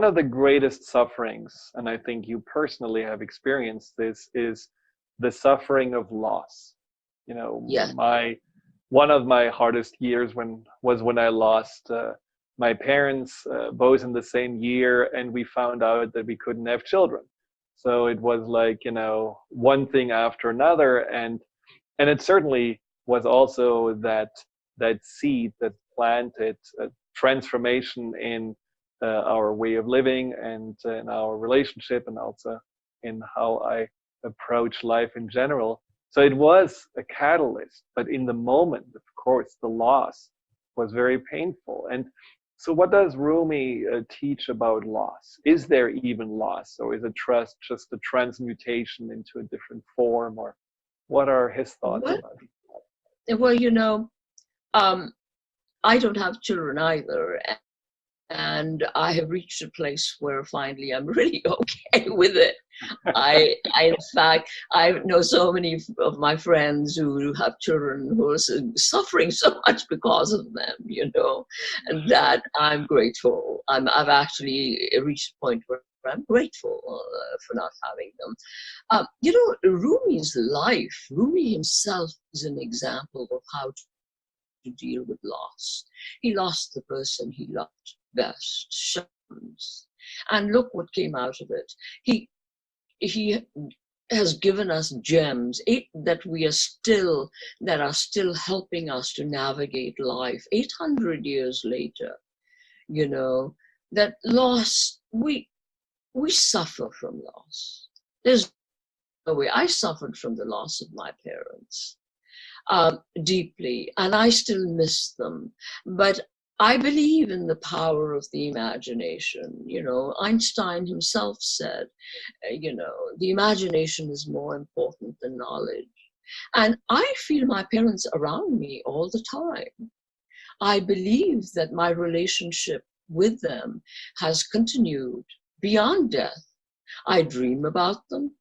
one of the greatest sufferings, and I think you personally have experienced this, is the suffering of loss. You know, Yeah. one of my hardest years when I lost my parents, both in the same year, and we found out that we couldn't have children. So it was like, you know, one thing after another, and it certainly was also that seed that planted a transformation in our way of living and in our relationship, and also in how I approach life in general. So it was a catalyst, but in the moment, of course, the loss was very painful. And so, what does Rumi teach about loss? Is there even loss, or is it just a transmutation into a different form, or what are his thoughts Well, about it? well, I don't have children either, and I have reached a place where finally I'm really okay with it. In fact, I know so many of my friends who have children who are suffering so much because of them, and that I'm grateful. I've actually reached a point where I'm grateful for not having them. Rumi's life, Rumi himself is an example of how to deal with loss. He lost the person he loved best, Shams. And look what came out of it. He has given us gems that are still helping us to navigate life 800 years later. That loss, we suffer from loss. There's no way. I suffered from the loss of my parents deeply, and I still miss them. But I believe in the power of the imagination. Einstein himself said, the imagination is more important than knowledge. And I feel my parents around me all the time. I believe that my relationship with them has continued beyond death. I dream about them.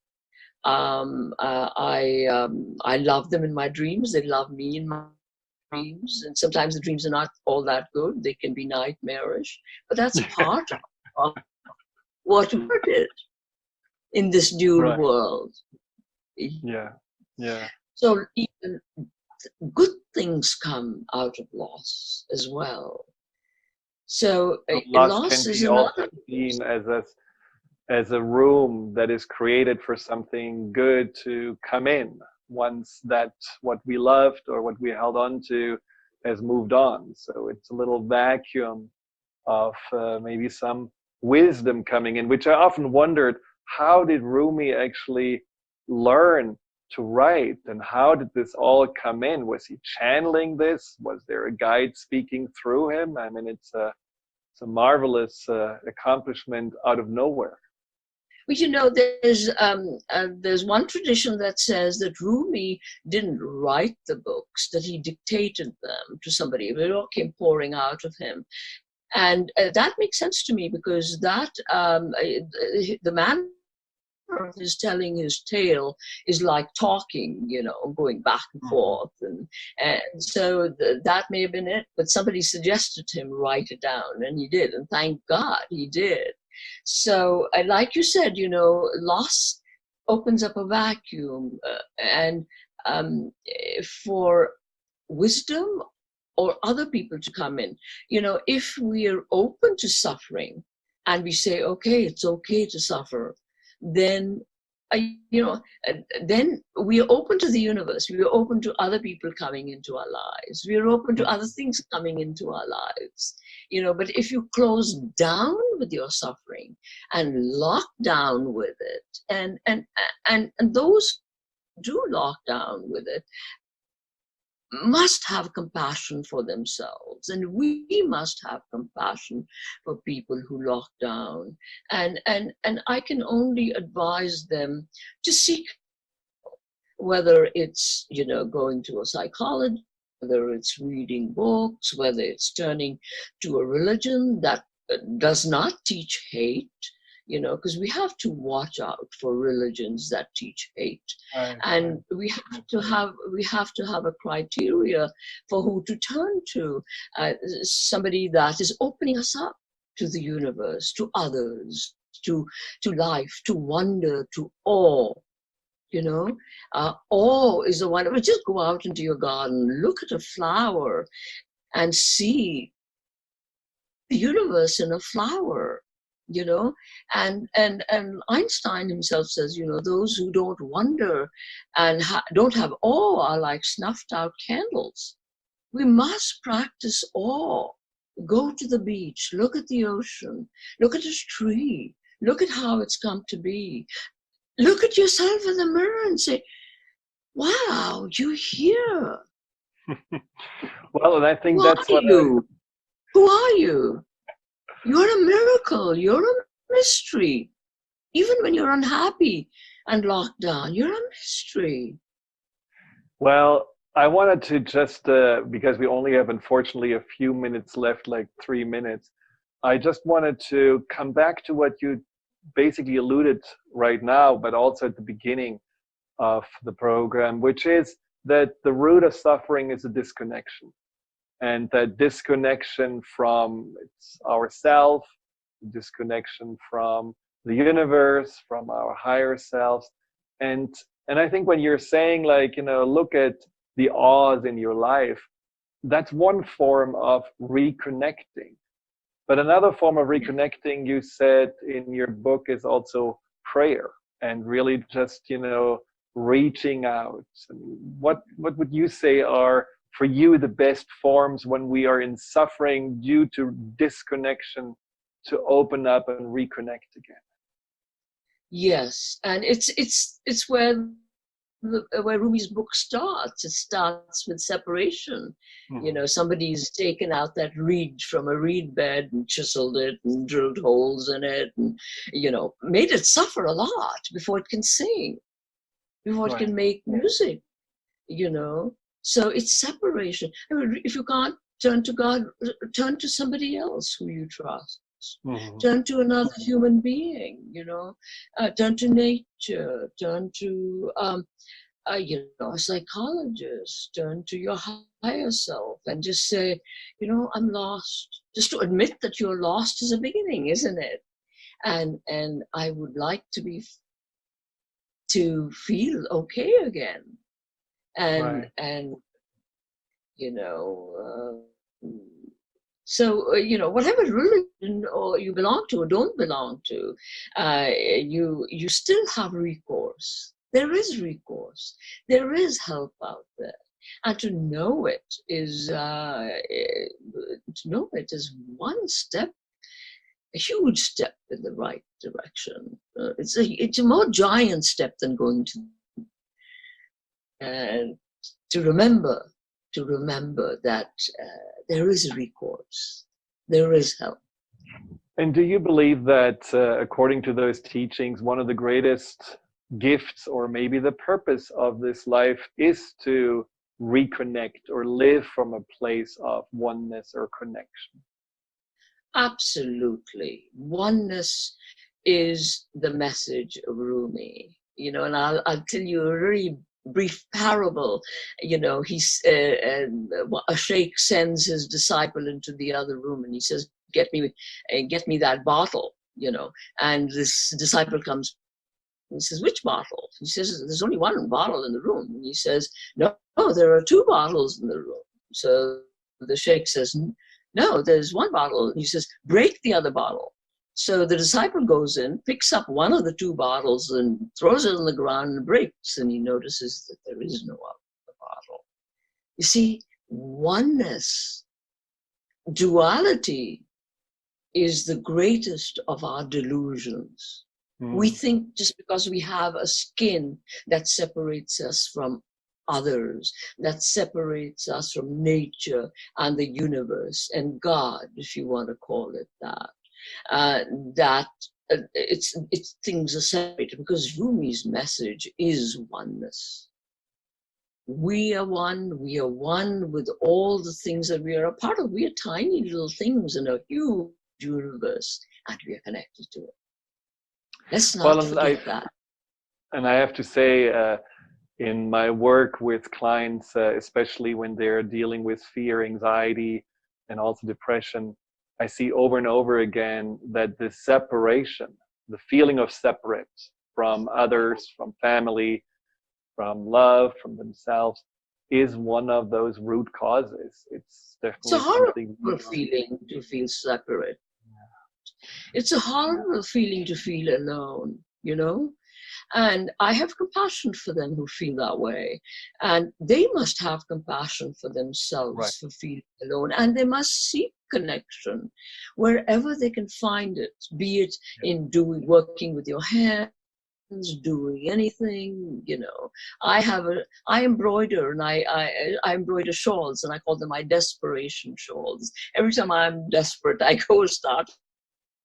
I love them in my dreams. They love me in my dreams. And sometimes the dreams are not all that good. They can be nightmarish. But that's part of what we did in this dual world. Yeah, yeah. So even good things come out of loss as well. So Loss loss can is be also another. seen as a room that is created for something good to come in once that what we loved or what we held on to has moved on. So it's a little vacuum of maybe some wisdom coming in, which I often wondered, how did Rumi actually learn to write, and how did this all come in? Was he channeling this? Was there a guide speaking through him? I mean, it's a marvelous accomplishment out of nowhere. Well, there's one tradition that says that Rumi didn't write the books, that he dictated them to somebody. It all came pouring out of him. And that makes sense to me, because the man is telling his tale is like talking, going back and forth. And so that may have been it, but somebody suggested to him, write it down, and he did. And thank God he did. So like you said, loss opens up a vacuum, and for wisdom or other people to come in. If we are open to suffering and we say, okay, it's okay to suffer, then then we are open to the universe. We are open to other people coming into our lives. We are open to other things coming into our lives. But if you close down with your suffering and lock down with it, and those do lock down with it must have compassion for themselves, and we must have compassion for people who lock down, and I can only advise them to seek, whether it's going to a psychologist, whether it's reading books, whether it's turning to a religion that does not teach hate, because we have to watch out for religions that teach hate. And we have to have a criteria for who to turn to, somebody that is opening us up to the universe, to others, to life, to wonder, to awe. You know, awe is the one. But just go out into your garden, look at a flower, and see the universe in a flower. You know, and Einstein himself says, you know, those who don't wonder and don't have awe are like snuffed out candles. We must practice awe. Go to the beach, look at the ocean, look at a tree, look at how it's come to be. Look at yourself in the mirror and say, wow, you're here. Well, and I think Who are that's what you? Who are you? You're a miracle. You're a mystery. Even when you're unhappy and locked down, you're a mystery. well, I wanted to just, because we only have unfortunately a few minutes left, like 3 minutes, I just wanted to come back to what you basically alluded right now, but also at the beginning of the program, which is that the root of suffering is a disconnection. And that disconnection from ourself, disconnection from the universe, from our higher selves. And and I think when you're saying, like, you know, look at the awes in your life, that's one form of reconnecting. But another form of reconnecting, you said in your book, is also prayer, and really just, you know, reaching out. What would you say are for you the best forms when we are in suffering due to disconnection, to open up and reconnect again? Yes, and it's where Rumi's book starts. It starts with separation. You Mm-hmm. know, somebody's taken out that reed from a reed bed and chiseled it and drilled holes in it and, you know, made it suffer a lot before it can sing, before it Right. can make music, you know. So it's separation. I mean, if you can't turn to God, turn to somebody else who you trust. Mm-hmm. Turn to another human being, you know. Turn to nature. Turn to you know, a psychologist. Turn to your higher self and just say, you know, I'm lost. Just to admit that you're lost is a beginning, isn't it? And I would like to feel okay again. Right. And you know, so you know, whatever religion or you belong to or don't belong to, you still have recourse. There is recourse. There is help out there, and to know it is one step, a huge step in the right direction. It's a more giant step than going to, and to remember that there is recourse, there is help. And do you believe that, according to those teachings, one of the greatest gifts, or maybe the purpose of this life, is to reconnect or live from a place of oneness or connection? Absolutely. Oneness is the message of Rumi. You know, and I'll tell you a really brief parable. You know, a sheikh sends his disciple into the other room and he says, get me that bottle, you know. And this disciple comes and he says, which bottle? He says, there's only one bottle in the room. And he says, no, there are two bottles in the room. So the sheikh says, no, there's one bottle. And he says, break the other bottle. So the disciple goes in, picks up one of the two bottles and throws it on the ground and breaks. And he notices that there is no other bottle. You see, oneness, duality is the greatest of our delusions. We Mm. think just because we have a skin that separates us from others, that separates us from nature and the universe and God, if you want to call it that, that it's things are separated, because Rumi's message is oneness. We are one. We are one with all the things that we are a part of. We are tiny little things in a huge universe, and we are connected to it. Let's Well, not forget that. and I have to say, in my work with clients, especially when they're dealing with fear, anxiety, and also depression, I see over and over again that the separation, the feeling of separate from others, from family, from love, from themselves, is one of those root causes. It's It's a definitely something we horrible feeling to feel separate. It's a horrible feeling to feel alone, you know? And I have compassion for them who feel that way. And they must have compassion for right. themselves for feeling alone. And they must seek connection wherever they can find it, be it in working with your hands, doing anything, you know. I embroider, and I embroider shawls, and I call them my desperation shawls. Every time I'm desperate, I go start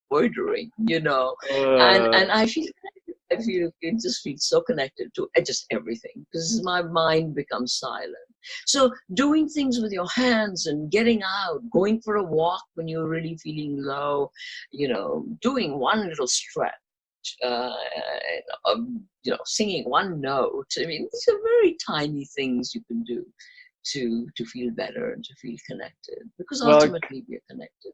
embroidering, you know. And I feel it just feels so connected to just everything because my mind becomes silent. So doing things with your hands and getting out, going for a walk when you're really feeling low, you know, doing one little stretch, uh, singing one note. I mean, these are very tiny things you can do to feel better and to feel connected because Well, ultimately we're connected.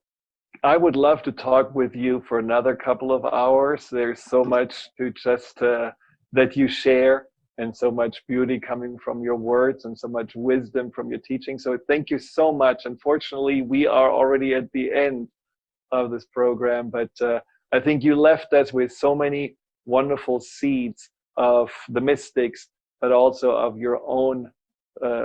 I would love to talk with you for another couple of hours. There's so much to just that you share, and so much beauty coming from your words, and so much wisdom from your teaching. So thank you so much. Unfortunately, we are already at the end of this program, but I think you left us with so many wonderful seeds of the mystics, but also of your own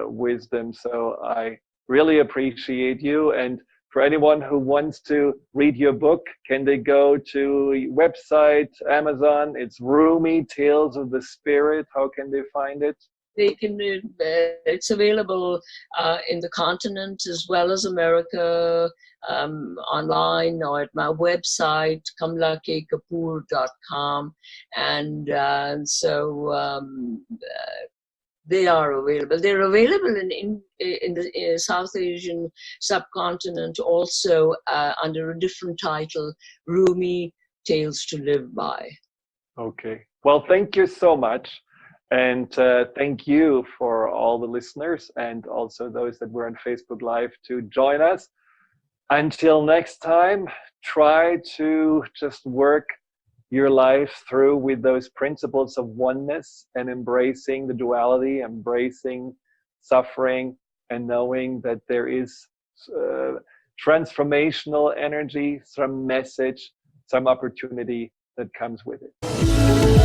wisdom. So I really appreciate you. And for anyone who wants to read your book, can they go to website, Amazon? It's Rumi, Tales of the Spirit. How can they find it? They can. It's available in the continent as well as America, online or at my website, kamlakapur.com. And they are available. They're available in the South Asian subcontinent also under a different title, Rumi, Tales to Live By. Okay. Well, thank you so much. And thank you for all the listeners and also those that were on Facebook Live to join us. Until next time, try to just work your life through with those principles of oneness and embracing the duality, embracing suffering, and knowing that there is uh, transformational energy, some message, some opportunity that comes with it.